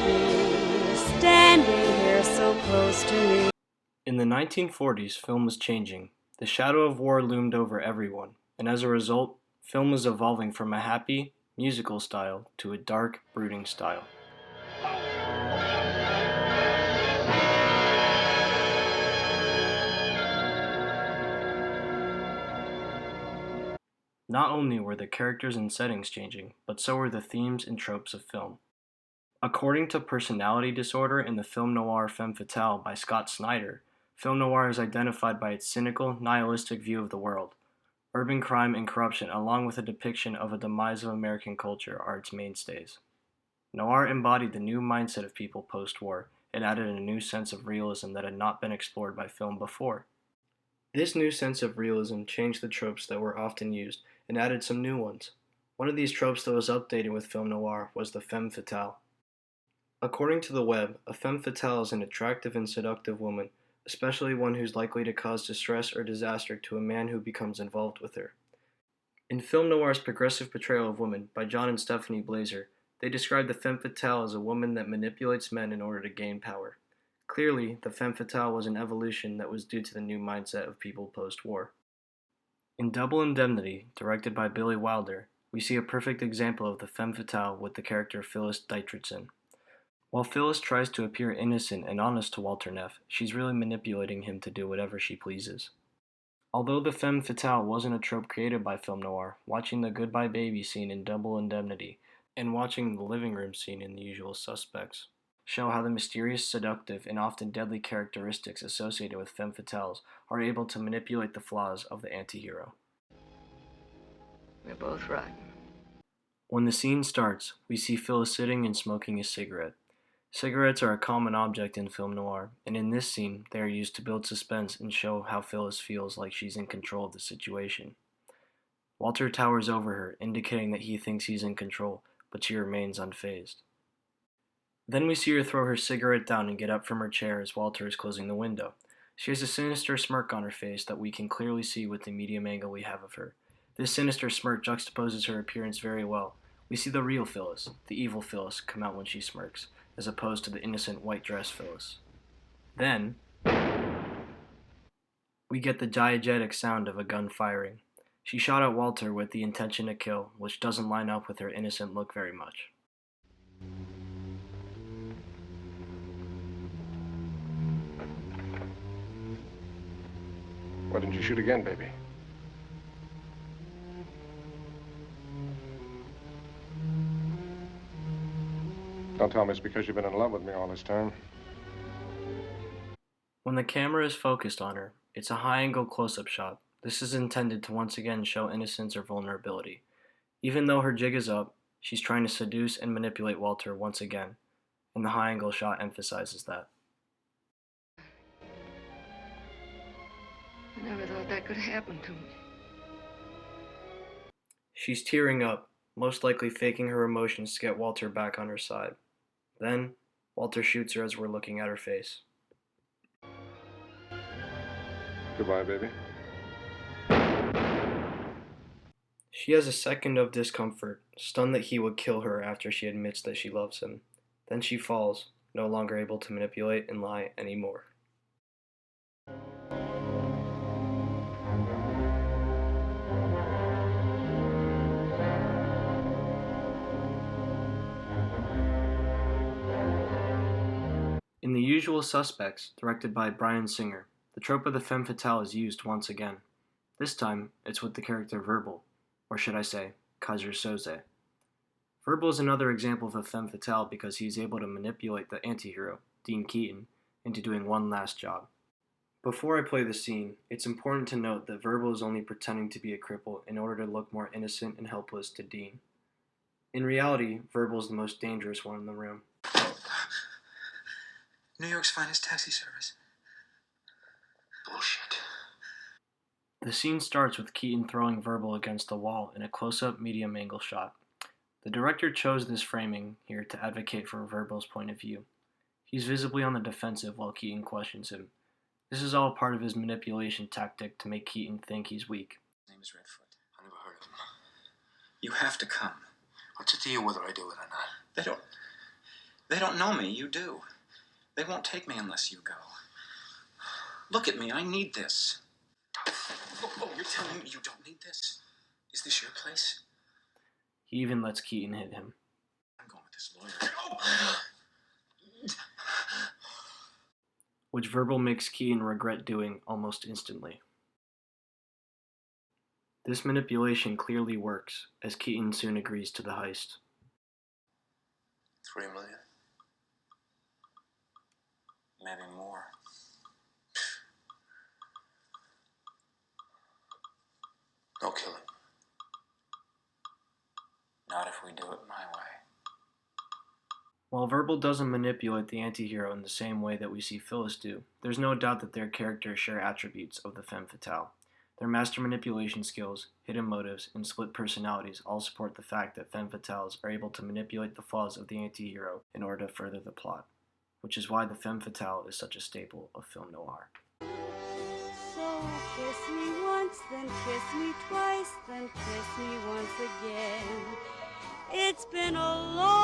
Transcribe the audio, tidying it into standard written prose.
be standing here so close to me. In the 1940s, film was changing. The shadow of war loomed over everyone, and as a result, film was evolving from a happy, musical style to a dark, brooding style. Not only were the characters and settings changing, but so were the themes and tropes of film. According to Personality Disorder in the film noir Femme Fatale by Scott Snyder, film noir is identified by its cynical, nihilistic view of the world. Urban crime and corruption, along with a depiction of a demise of American culture, are its mainstays. Noir embodied the new mindset of people post-war and added a new sense of realism that had not been explored by film before. This new sense of realism changed the tropes that were often used and added some new ones. One of these tropes that was updated with film noir was the femme fatale. According to the web, a femme fatale is an attractive and seductive woman, especially one who's likely to cause distress or disaster to a man who becomes involved with her. In film noir's progressive portrayal of women by John and Stephanie Blazer, they describe the femme fatale as a woman that manipulates men in order to gain power. Clearly, the femme fatale was an evolution that was due to the new mindset of people post-war. In Double Indemnity, directed by Billy Wilder, we see a perfect example of the femme fatale with the character Phyllis Dietrichson. While Phyllis tries to appear innocent and honest to Walter Neff, she's really manipulating him to do whatever she pleases. Although the femme fatale wasn't a trope created by film noir, watching the goodbye baby scene in Double Indemnity and watching the living room scene in The Usual Suspects show how the mysterious, seductive, and often deadly characteristics associated with femme fatales are able to manipulate the flaws of the antihero. We're both right. When the scene starts, we see Phyllis sitting and smoking a cigarette. Cigarettes are a common object in film noir, and in this scene, they are used to build suspense and show how Phyllis feels like she's in control of the situation. Walter towers over her, indicating that he thinks he's in control, but she remains unfazed. Then we see her throw her cigarette down and get up from her chair as Walter is closing the window. She has a sinister smirk on her face that we can clearly see with the medium angle we have of her. This sinister smirk juxtaposes her appearance very well. We see the real Phyllis, the evil Phyllis, come out when she smirks, as opposed to the innocent white dress Phyllis. Then, we get the diegetic sound of a gun firing. She shot at Walter with the intention to kill, which doesn't line up with her innocent look very much. Why didn't you shoot again, baby? Don't tell me it's because you've been in love with me all this time. When the camera is focused on her, it's a high-angle close-up shot. This is intended to once again show innocence or vulnerability. Even though her jig is up, she's trying to seduce and manipulate Walter once again, and the high-angle shot emphasizes that. I never thought that could happen to me. She's tearing up, most likely faking her emotions to get Walter back on her side. Then, Walter shoots her as we're looking at her face. Goodbye, baby. She has a second of discomfort, stunned that he would kill her after she admits that she loves him. Then she falls, no longer able to manipulate and lie anymore. In The Usual Suspects, directed by Bryan Singer, the trope of the femme fatale is used once again. This time, it's with the character Verbal, or should I say, Kaiser Soze. Verbal is another example of a femme fatale because he is able to manipulate the antihero, Dean Keaton, into doing one last job. Before I play the scene, it's important to note that Verbal is only pretending to be a cripple in order to look more innocent and helpless to Dean. In reality, Verbal is the most dangerous one in the room. New York's finest taxi service. Bullshit. The scene starts with Keaton throwing Verbal against the wall in a close-up medium angle shot. The director chose this framing here to advocate for Verbal's point of view. He's visibly on the defensive while Keaton questions him. This is all part of his manipulation tactic to make Keaton think he's weak. His name is Redfoot. I never heard of him. You have to come. What's the deal whether I do it or not? They don't know me. You do. They won't take me unless you go. Look at me. I need this. Oh, you're telling me you don't need this? Is this your place? He even lets Keaton hit him. I'm going with this lawyer. Oh! Which Verbal makes Keaton regret doing almost instantly. This manipulation clearly works, as Keaton soon agrees to the heist. 3 million. Maybe more. No killing. Not if we do it my way. While Verbal doesn't manipulate the anti-hero in the same way that we see Phyllis do, there's no doubt that their characters share attributes of the Femme Fatale. Their master manipulation skills, hidden motives, and split personalities all support the fact that Femme Fatales are able to manipulate the flaws of the anti-hero in order to further the plot, which is why the Femme Fatale is such a staple of film noir. So kiss me once, then kiss me twice, then kiss me once again. It's been a long